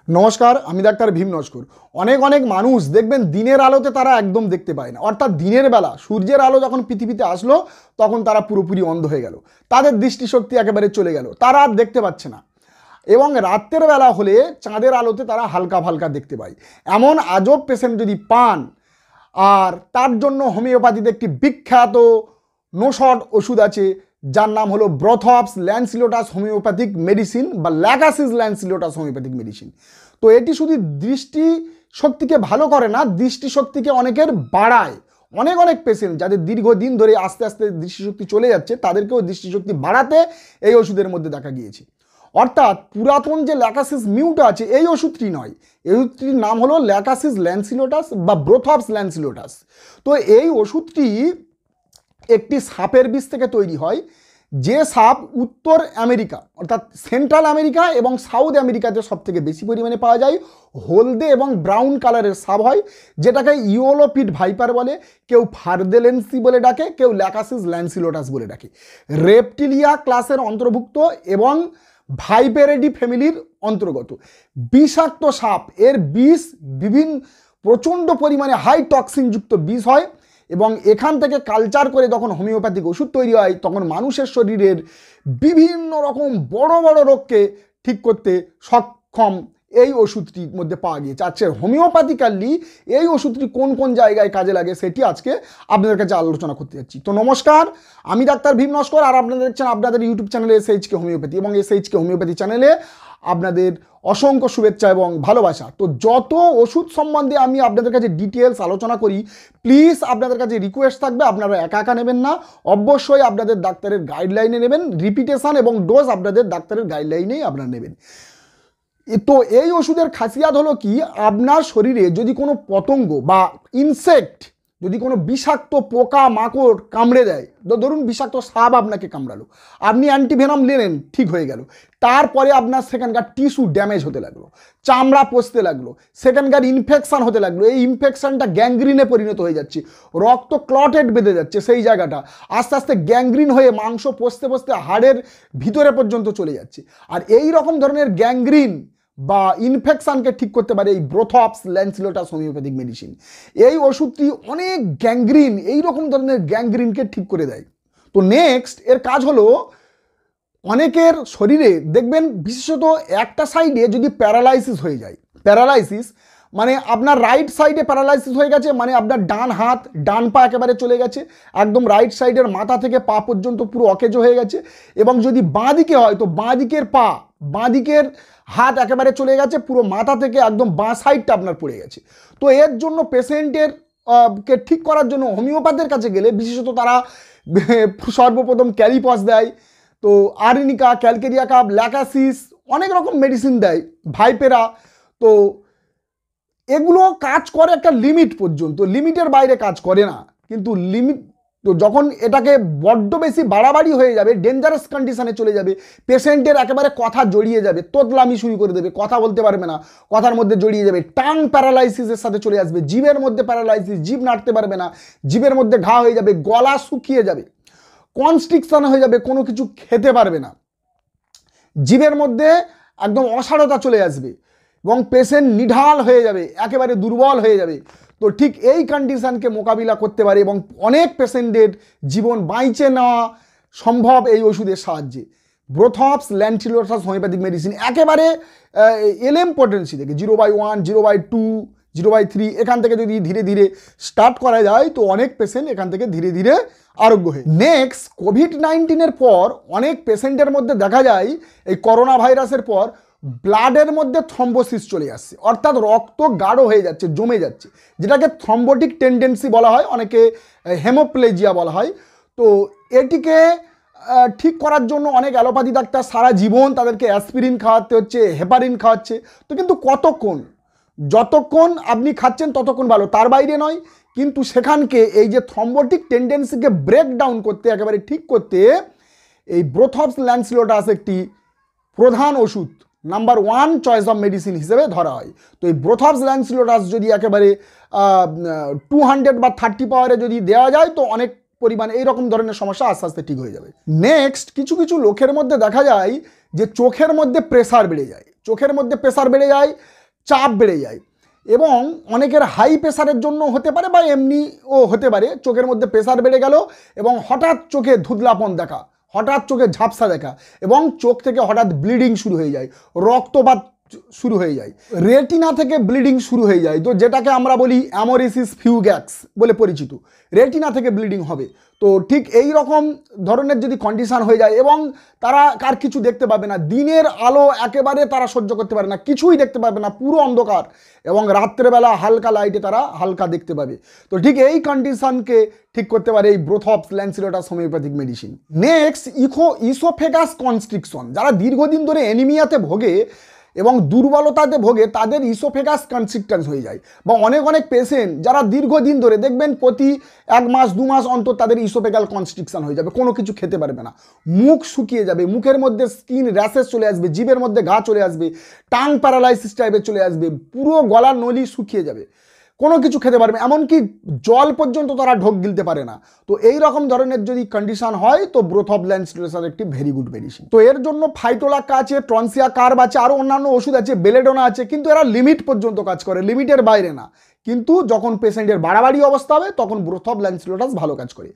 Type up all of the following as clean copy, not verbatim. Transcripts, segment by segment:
নমস্কার, আমি ডাক্তার ভীম নস্কর। অনেক অনেক মানুষ দেখবেন দিনের আলোতে তারা একদম দেখতে পায় না, অর্থাৎ দিনের বেলা সূর্যের আলো যখন পৃথিবীতে আসলো তখন তারা পুরোপুরি অন্ধ হয়ে গেল, তাদের দৃষ্টিশক্তি একেবারে চলে গেল, তারা আর দেখতে পাচ্ছে না। এবং রাতের বেলা হলে চাঁদের আলোতে তারা হালকা হালকা দেখতে পায়। এমন আজব পেশেন্ট যদি পান, আর তার জন্য হোমিওপ্যাথিতে একটি বিখ্যাত নোশট ওষুধ আছে যার নাম হলো ব্রথপস ল্যান্সিলোটাস হোমিওপ্যাথিক মেডিসিন বা ল্যাকাসিস ল্যান্সিলোটাস হোমিওপ্যাথিক মেডিসিন। তো এটি শুধু দৃষ্টি শক্তিকে ভালো করে না, দৃষ্টিশক্তিকে অনেকের বাড়ায়। অনেক অনেক পেশেন্ট যাদের দীর্ঘদিন ধরে আস্তে আস্তে দৃষ্টিশক্তি চলে যাচ্ছে তাদেরকেও দৃষ্টিশক্তি বাড়াতে এই ওষুধের মধ্যে দেখা গিয়েছে। অর্থাৎ পুরাতন যে ল্যাকাসিস মিউটা আছে এই ওষুধটি নয়, এই ওষুধটির নাম হলো ল্যাকাসিস ল্যান্সিলোটাস বা ব্রথপস ল্যান্সিলোটাস। তো এই ওষুধটি একটি সাপের বিষ থেকে তৈরি হয়, যে সাপ উত্তর আমেরিকা অর্থাৎ সেন্ট্রাল আমেরিকা এবং সাউথ আমেরিকাতে সব থেকে বেশি পরিমাণে পাওয়া যায়। হলদে এবং ব্রাউন কালারের সাপ হয়, যেটাকে ইওলোপিড ভাইপার বলে, কেউ ফার্দেলেন্সি বলে ডাকে, কেউ ল্যাকাসিস ল্যান্সিলোটাস বলে ডাকে। রেপটিলিয়া ক্লাসের অন্তর্ভুক্ত এবং ভাইপেরেডি ফ্যামিলির অন্তর্গত। বিষাক্ত সাপ, এর বিষ বিভিন্ন প্রচণ্ড পরিমাণে হাই টক্সিনযুক্ত বিষ হয় এবং এখান থেকে কালচার করে যখন হোমিওপ্যাথিক ওষুধ তৈরি হয় তখন মানুষের শরীরের বিভিন্ন রকম বড় বড় রোগকে ঠিক করতে সক্ষম এই ওষুধটির মধ্যে পাওয়া গিয়েছে। আজকে হোমিওপ্যাথিক্যালি এই ওষুধটি কোন কোন জায়গায় কাজে লাগে সেটি আজকে আপনাদের কাছে আলোচনা করতে যাচ্ছি। তো নমস্কার, আমি ডাক্তার ভীম নস্কর, আর আপনারা দেখছেন আপনাদের ইউটিউব চ্যানেলে এসএইচকে হোমিওপ্যাথি, এবং এসএইচকে হোমিওপ্যাথি চ্যানেলে আপনাদের অসংখ্য শুভেচ্ছা এবং ভালোবাসা। তো যত ওষুধ সম্বন্ধে আমি আপনাদের কাছে ডিটেলস আলোচনা করি, প্লিজ আপনাদের কাছে রিকোয়েস্ট থাকবে আপনারা একা একা নেবেন না, অবশ্যই আপনাদের ডাক্তারের গাইডলাইনে নেবেন। রিপিটেশন এবং ডোজ আপনাদের ডাক্তারের গাইডলাইনেই আপনারা নেবেন। তো এই ওষুধের খাসিয়াত হলো কি, আপনার শরীরে যদি কোনো পতঙ্গ বা ইনসেক্ট, যদি কোনো বিষাক্ত পোকা মাকড় কামড়ে দেয়, ধরুন বিষাক্ত সাপ আপনাকে কামড়ালো, আপনি অ্যান্টিভেনাম নিলেন, ঠিক হয়ে গেল, তারপরে আপনার সেখানকার টিস্যু ড্যামেজ হতে লাগলো, চামড়া পচতে লাগলো, সেখানকার ইনফেকশান হতে লাগলো, এই ইনফেকশানটা গ্যাংগ্রিনে পরিণত হয়ে যাচ্ছে, রক্ত ক্লটেড বেঁধে যাচ্ছে, সেই জায়গাটা আস্তে আস্তে গ্যাংগ্রিন হয়ে মাংস পচতে পচতে হাড়ের ভিতরে পর্যন্ত চলে যাচ্ছে। আর এই রকম ধরনের গ্যাংগ্রিন বা ইনফেকশানকে ঠিক করতে পারে এই ব্রথপস ল্যান্সিলোটাস হোমিওপ্যাথিক মেডিসিন। এই ওষুধটি অনেক গ্যাংগ্রিন, এই রকম ধরনের গ্যাংগ্রিনকে ঠিক করে দেয়। তো নেক্সট এর কাজ হলো, অনেকের শরীরে দেখবেন বিশেষত একটা সাইডে যদি প্যারালাইসিস হয়ে যায়, প্যারালাইসিস মানে আপনার রাইট সাইডে প্যারালাইসিস হয়ে গেছে, মানে আপনার ডান হাত ডান পা একেবারে চলে গেছে, একদম রাইট সাইডের মাথা থেকে পা পর্যন্ত পুরো অকেজো হয়ে গেছে। এবং যদি বাঁ দিকে হয় তো বাঁ দিকের পা, বাঁ দিকের হাত একেবারে চলে গেছে, পুরো মাথা থেকে একদম বাঁ সাইডটা আপনার পড়ে গেছে। তো এর জন্য পেশেন্টের কে ঠিক করার জন্য হোমিওপ্যাথের কাছে গেলে বিশেষত তারা সর্বপ্রথম ক্যালিপস দেয়, তো আর্নিকা, ক্যালকেরিয়া কাপ, ল্যাকাসিস, অনেক রকম মেডিসিন দেয়, ভাইপেরা। তো এগুলো কাজ করে একটা লিমিট পর্যন্ত, লিমিটের বাইরে কাজ করে না। কিন্তু লিমিট তো যখন এটাকে বড্ড বেশি বাড়াবাড়ি হয়ে যাবে, ডেঞ্জারাস কন্ডিশনে চলে যাবে, পেশেন্টের একেবারে কথা জড়িয়ে যাবে, তোতলামি শুরু করে দেবে, কথা বলতে পারবে না, কথার মধ্যে জড়িয়ে যাবে, টাং প্যারালাইসিসের সাথে চলে আসবে, জিভের মধ্যে প্যারালাইসিস, জিভ নাড়তে পারবে না, জিভের মধ্যে ঘা হয়ে যাবে, গলা শুকিয়ে যাবে, কনস্ট্রিকশন হয়ে যাবে, কোনো কিছু খেতে পারবে না, জিভের মধ্যে একদম অসাড়তা চলে আসবে এবং পেশেন্ট নিঢাল হয়ে যাবে, একেবারে দুর্বল হয়ে যাবে। তো ঠিক এই কন্ডিশনকে মোকাবিলা করতে পারে এবং অনেক পেশেন্টের জীবন বাঁচিয়ে নেওয়া সম্ভব এই ওষুধের সাহায্যে। ব্রথপস ল্যান্সিলোটাস হোমিওপ্যাথিক মেডিসিন একেবারে এলএম পোটেন্সি থেকে 0/1, 0/2, 0/3 এখান থেকে যদি ধীরে ধীরে স্টার্ট করা যায় তো অনেক পেশেন্ট এখান থেকে ধীরে ধীরে আরোগ্য হয়। নেক্সট কোভিড-19 পর অনেক পেশেন্টের মধ্যে দেখা যায়, এই করোনা ভাইরাসের পর ব্লাডের মধ্যে থ্রম্বোসিস চলে আসছে, অর্থাৎ রক্ত গাঢ় হয়ে যাচ্ছে, জমে যাচ্ছে, যেটাকে থ্রম্বোটিক টেন্ডেন্সি বলা হয়, অনেকে হেমোপ্লেজিয়া বলা হয়। তো এটিকে ঠিক করার জন্য অনেক অ্যালোপ্যাথি ডাক্তার সারা জীবন তাদেরকে অ্যাসপিরিন খাওয়াতে হচ্ছে, হেপারিন খাওয়াচ্ছে। তো কিন্তু কতক্ষণ, যতক্ষণ আপনি খাচ্ছেন ততক্ষণ ভালো, তার বাইরে নয়। কিন্তু সেখানকে এই যে থ্রম্বোটিক টেন্ডেন্সিকে ব্রেক ডাউন করতে, একেবারে ঠিক করতে এই ব্রথপস ল্যান্সিলোটাস একটি প্রধান ওষুধ, নাম্বার 1 চয়েস অফ মেডিসিন হিসেবে ধরা হয়। তো এই ব্রথপস ল্যান্সিলোটাস যদি একেবারে 200 বা 30 পাওয়ারে যদি দেওয়া যায় তো অনেক পরিমাণ এইরকম ধরনের সমস্যা আস্তে আস্তে ঠিক হয়ে যাবে। নেক্সট, কিছু কিছু লোকের মধ্যে দেখা যায় যে চোখের মধ্যে প্রেসার বেড়ে যায়, চোখের মধ্যে প্রেসার বেড়ে যায়, চাপ বেড়ে যায়, এবং অনেকের হাই প্রেসারের জন্য হতে পারে বা এমনিও হতে পারে। চোখের মধ্যে প্রেসার বেড়ে গেল এবং হঠাৎ চোখে ধুঁধলাপন দেখা, হঠাৎ চোখে ঝাপসা দেখা, এবং চোখ থেকে হঠাৎ ব্লিডিং শুরু হয়ে যায়, রক্তপাত শুরু হয়ে যায়, রেটিনা থেকে ব্লিডিং শুরু হয়ে যায়, তো যেটাকে আমরা বলি অ্যামোরিসিস ফিউগ্যাক্স বলে পরিচিত, রেটিনা থেকে ব্লিডিং হবে। তো ঠিক এই রকম ধরনের যদি কন্ডিশন হয়ে যায় এবং তারা কার কিছু দেখতে পাবে না, দিনের আলো একেবারে তারা সহ্য করতে পারে না, কিছুই দেখতে পাবে না, পুরো অন্ধকার, এবং রাত্রেবেলা হালকা লাইটে তারা হালকা দেখতে পাবে। তো ঠিক এই কন্ডিশনকে ঠিক করতে পারে এই ব্রোথপস ল্যান্সিলোটাস homeopathic medicine. Next, oesophagus constriction. যারা দীর্ঘদিন ধরে অ্যানিমিয়াতে ভোগে এবং দুর্বলতাতে ভোগে তাদের ইসোফেগাস কনস্ট্রিকশন হয়ে যায়, বা অনেক অনেক পেশেন্ট যারা দীর্ঘদিন ধরে দেখবেন প্রতি 1 মাস 2 মাস অন্তর তাদের ইসোফেগাল কনস্ট্রিকশন হয়ে যাবে, কোনো কিছু খেতে পারবে না, মুখ শুকিয়ে যাবে, মুখের মধ্যে স্কিন র্যাশেস চলে আসবে, জিভের মধ্যে ঘা চলে আসবে, টাং প্যারালাইসিস টাইপের চলে আসবে, পুরো গলার নলি শুকিয়ে যাবে, কোনো কিছু খেতে পারবে, এমনকি জল পর্যন্ত তারা ঢোক গিলতে পারে না। তো এই রকম ধরনের যদি কন্ডিশন হয় তো ব্রোথপ ল্যান্সিলোটাস একটি ভেরি গুড মেডিসিন। তো এর জন্য ফাইটোলাক্কা আছে, ট্রনসিয়া কার্ব আছে, আরও অন্যান্য ওষুধ আছে, বেলেডোনা আছে, কিন্তু এরা লিমিট পর্যন্ত কাজ করে, লিমিটের বাইরে না। কিন্তু যখন পেশেন্টের বাড়াবাড়ি অবস্থা হবে তখন ব্রোথপ ল্যান্সিলোটাস ভালো কাজ করে।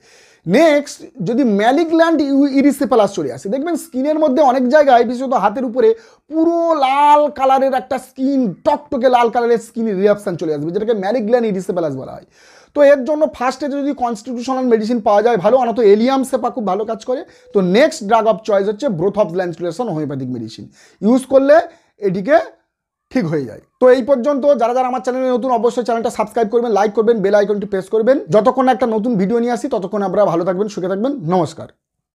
নেক্সট, যদি ম্যালিগল্যান্ড ইরিসিপেলাস চলে আসে, দেখবেন স্কিনের মধ্যে অনেক জায়গায়, বিশেষত হাতের উপরে পুরো লাল কালারের একটা স্কিন, টকটকে লাল কালারের স্কিন রিয়াকশন চলে আসবে, যেটাকে ম্যালিগল্যান্ড ইরিসিপেলাস বলা হয়। তো এর জন্য ফার্স্টে যদি কনস্টিটিউশনাল মেডিসিন পাওয়া যায় ভালো, আনা তো এলিয়াম সেপা খুব ভালো কাজ করে। তো নেক্সট ড্রাগ অফ চয়েস হচ্ছে ব্রোথপ ল্যান্সিলোটাস হোমিওপ্যাথিক মেডিসিন, ইউজ করলে এটিকে ঠিক হয়ে যায়। তো এই পর্যন্ত যারা যারা আমার চ্যানেলে নতুন অবশ্যই চ্যানেলটা সাবস্ক্রাইব করবেন, লাইক করবেন, বেল আইকনটি প্রেস করবেন। যতক্ষণ একটা নতুন ভিডিও নিয়ে আসি ততক্ষণ আপনারা ভালো থাকবেন, সুখে থাকবেন। নমস্কার।